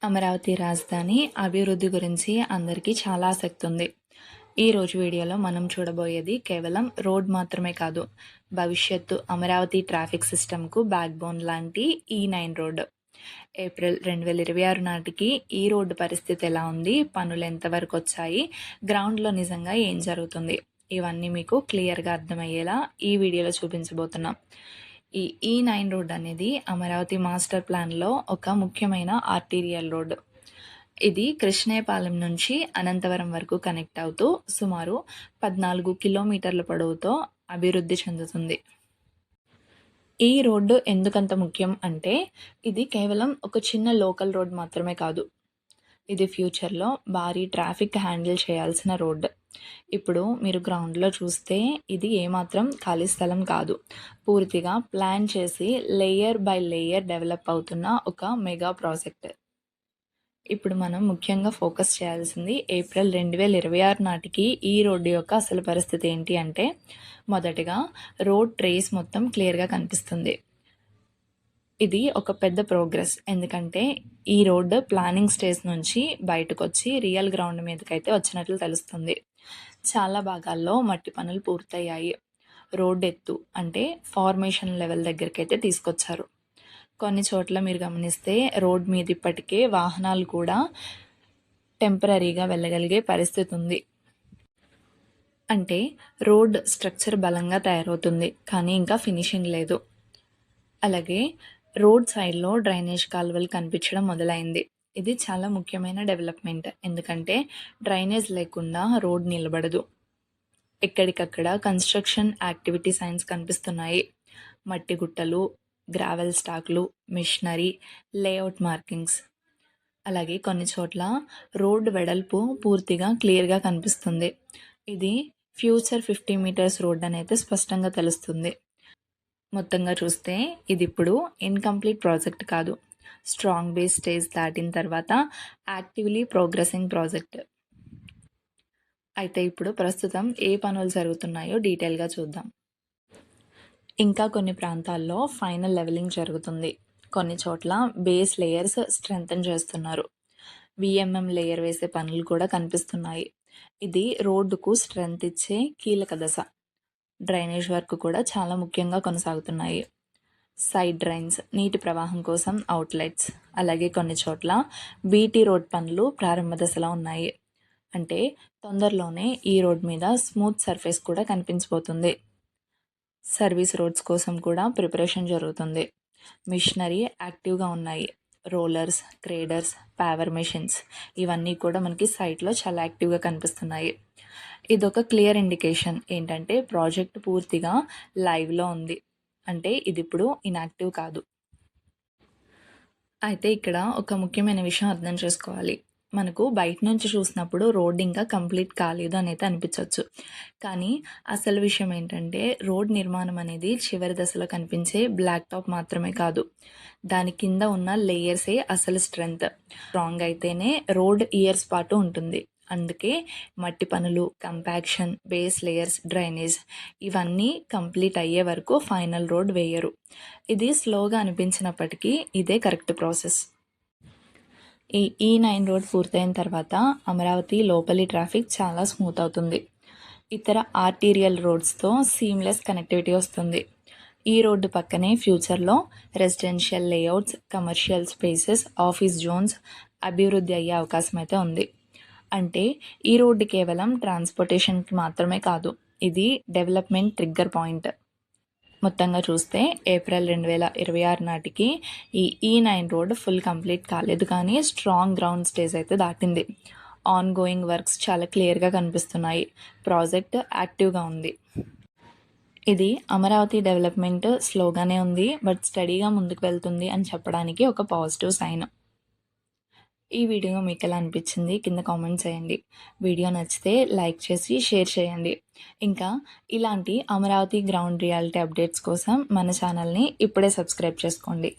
అమరావతి రాజధాని అభివృద్ధి గురించి అందరికీ చాలా ఆసక్తి ఉంది. ఈరోజు వీడియోలో మనం చూడబోయేది కేవలం రోడ్ మాత్రమే కాదు, భవిష్యత్తు అమరావతి ట్రాఫిక్ సిస్టమ్కు బ్యాక్ బోన్ లాంటి E9 రోడ్. ఏప్రిల్ 2026 నాటికి ఈ రోడ్డు పరిస్థితి ఎలా ఉంది, పనులు ఎంతవరకు వచ్చాయి, గ్రౌండ్లో నిజంగా ఏం జరుగుతుంది, ఇవన్నీ మీకు క్లియర్గా అర్థమయ్యేలా ఈ వీడియోలో చూపించబోతున్నాం. ఈ E9 రోడ్ అనేది అమరావతి మాస్టర్ ప్లాన్లో ఒక ముఖ్యమైన ఆర్టీరియల్ రోడ్. ఇది కృష్ణేపాలెం నుంచి అనంతవరం వరకు కనెక్ట్ అవుతూ సుమారు 14 కిలోమీటర్ల పొడవుతో అభివృద్ధి చెందుతుంది. ఈ రోడ్డు ఎందుకంత ముఖ్యం అంటే ఇది కేవలం ఒక చిన్న లోకల్ రోడ్ మాత్రమే కాదు, ఇది ఫ్యూచర్లో భారీ ట్రాఫిక్ హ్యాండిల్ చేయాల్సిన రోడ్. ఇప్పుడు మీరు గ్రౌండ్లో చూస్తే ఇది ఏమాత్రం ఖాళీ స్థలం కాదు, పూర్తిగా ప్లాన్ చేసి లేయర్ బై లేయర్ డెవలప్ అవుతున్న ఒక మెగా ప్రాజెక్ట్. ఇప్పుడు మనం ముఖ్యంగా ఫోకస్ చేయాల్సింది ఏప్రిల్ 2026 నాటికి ఈ రోడ్డు యొక్క అసలు పరిస్థితి ఏంటి అంటే, మొదటిగా రోడ్ ట్రేస్ మొత్తం క్లియర్గా కనిపిస్తుంది. ఇది ఒక పెద్ద ప్రోగ్రెస్, ఎందుకంటే ఈ రోడ్డు ప్లానింగ్ స్టేజ్ నుంచి బయటకు వచ్చి రియల్ గ్రౌండ్ మీదకైతే వచ్చినట్లు తెలుస్తుంది. చాలా భాగాల్లో మట్టి పనులు పూర్తయ్యాయి. రోడ్ ఎత్తు అంటే ఫార్మేషన్ లెవెల్ దగ్గరికి అయితే తీసుకొచ్చారు. కొన్ని చోట్ల మీరు గమనిస్తే రోడ్ మీద ఇప్పటికే వాహనాలు కూడా టెంపరీగా వెళ్ళగలిగే పరిస్థితి ఉంది. అంటే రోడ్ స్ట్రక్చర్ బలంగా తయారవుతుంది, కానీ ఇంకా ఫినిషింగ్ లేదు. అలాగే రోడ్ సైడ్లో డ్రైనేజ్ కాలువలు కనిపించడం మొదలైంది. ఇది చాలా ముఖ్యమైన డెవలప్మెంట్, ఎందుకంటే డ్రైనేజ్ లేకుండా రోడ్ నిలబడదు. ఎక్కడికక్కడ కన్స్ట్రక్షన్ యాక్టివిటీ సైన్స్ కనిపిస్తున్నాయి. మట్టి గుట్టలు, గ్రావెల్ స్టాక్లు, మిషనరీ, లేఅవుట్ మార్కింగ్స్. అలాగే కొన్ని చోట్ల రోడ్ వెడల్పు పూర్తిగా క్లియర్గా కనిపిస్తుంది. ఇది ఫ్యూచర్ 50 మీటర్స్ రోడ్ అనేది స్పష్టంగా తెలుస్తుంది. మొత్తంగా చూస్తే ఇది ఇప్పుడు ఇన్కంప్లీట్ ప్రాజెక్ట్ కాదు, స్ట్రాంగ్ బేస్ స్టేజ్ దాటిన తర్వాత యాక్టివ్లీ ప్రోగ్రెసింగ్ ప్రాజెక్ట్. అయితే ఇప్పుడు ప్రస్తుతం ఏ పనులు జరుగుతున్నాయో డీటెయిల్గా చూద్దాం. ఇంకా కొన్ని ప్రాంతాల్లో ఫైనల్ లెవెలింగ్ జరుగుతుంది. కొన్ని చోట్ల బేస్ లేయర్స్ స్ట్రెంథన్ చేస్తున్నారు. VMM లేయర్ వేసే పనులు కూడా కనిపిస్తున్నాయి. ఇది రోడ్డుకు స్ట్రెంత్ ఇచ్చే కీలక దశ. డ్రైనేజ్ వర్క్ కూడా చాలా ముఖ్యంగా కొనసాగుతున్నాయి. సైడ్ డ్రైన్స్, నీటి ప్రవాహం కోసం అవుట్లెట్స్, అలాగే కొన్ని చోట్ల BT రోడ్ పనులు ప్రారంభ దశలో ఉన్నాయి. అంటే తొందరలోనే ఈ రోడ్ మీద స్మూత్ సర్ఫేస్ కూడా కనిపించబోతుంది. సర్వీస్ రోడ్స్ కోసం కూడా ప్రిపరేషన్ జరుగుతుంది. మిషనరీ యాక్టివ్గా ఉన్నాయి. రోలర్స్, గ్రేడర్స్, పవర్ మెషిన్స్, ఇవన్నీ కూడా మనకి సైట్లో చాలా యాక్టివ్గా కనిపిస్తున్నాయి. ఇదొక క్లియర్ ఇండికేషన్ ఏంటంటే ప్రాజెక్ట్ పూర్తిగా లైవ్లో ఉంది, అంటే ఇది ఇప్పుడు ఇన్యాక్టివ్ కాదు. అయితే ఇక్కడ ఒక ముఖ్యమైన విషయం అర్థం చేసుకోవాలి. మనకు బయట నుంచి చూసినప్పుడు రోడ్ ఇంకా కంప్లీట్ కాలేదు అనేది అనిపించవచ్చు, కానీ అసలు విషయం ఏంటంటే రోడ్ నిర్మాణం అనేది చివరి దశలో కనిపించే బ్లాక్ టాప్ మాత్రమే కాదు, దాని కింద ఉన్న లేయర్సే అసలు స్ట్రెంగ్త్. స్ట్రాంగ్ అయితేనే రోడ్ ఇయర్స్ పాటు ఉంటుంది. అందుకే మట్టి పనులు, కంపాక్షన్, బేస్ లేయర్స్, డ్రైనేజ్ ఇవన్నీ కంప్లీట్ అయ్యే వరకు ఫైనల్ రోడ్ వేయరు. ఇది స్లోగా అనిపించినప్పటికీ ఇదే కరెక్ట్ ప్రాసెస్. ఈ E9 రోడ్ పూర్తయిన తర్వాత అమరావతి లోపలి ట్రాఫిక్ చాలా స్మూత్ అవుతుంది. ఇతర ఆర్టీరియల్ రోడ్స్తో సీమ్లెస్ కనెక్టివిటీ వస్తుంది. ఈ రోడ్డు పక్కనే ఫ్యూచర్లో residential layouts, commercial spaces, office zones అభివృద్ధి అయ్యే అవకాశం అయితే ఉంది. అంటే ఈ రోడ్డు కేవలం ట్రాన్స్పోర్టేషన్కి మాత్రమే కాదు, ఇది డెవలప్మెంట్ ట్రిగ్గర్ పాయింట్. మొత్తంగా చూస్తే ఏప్రిల్ 2026 నాటికి ఈ E9 రోడ్ ఫుల్ కంప్లీట్ కాలేదు, కానీ స్ట్రాంగ్ గ్రౌండ్ స్టేజ్ అయితే దాటింది. ఆన్ గోయింగ్ వర్క్స్ చాలా క్లియర్గా కనిపిస్తున్నాయి. ప్రాజెక్ట్ యాక్టివ్గా ఉంది. ఇది అమరావతి డెవలప్మెంట్ స్లోగానే ఉంది, బట్ స్టడీగా ముందుకు వెళ్తుంది అని చెప్పడానికి ఒక పాజిటివ్ సైన్. ఈ వీడియో మీకు ఎలా అనిపించింది కింద కామెంట్ చేయండి. వీడియో నచ్చితే లైక్ చేసి షేర్ చేయండి. ఇంకా ఇలాంటి అమరావతి గ్రౌండ్ రియాలిటీ అప్డేట్స్ కోసం మన ఛానల్ని ఇప్పుడే సబ్స్క్రైబ్ చేసుకోండి.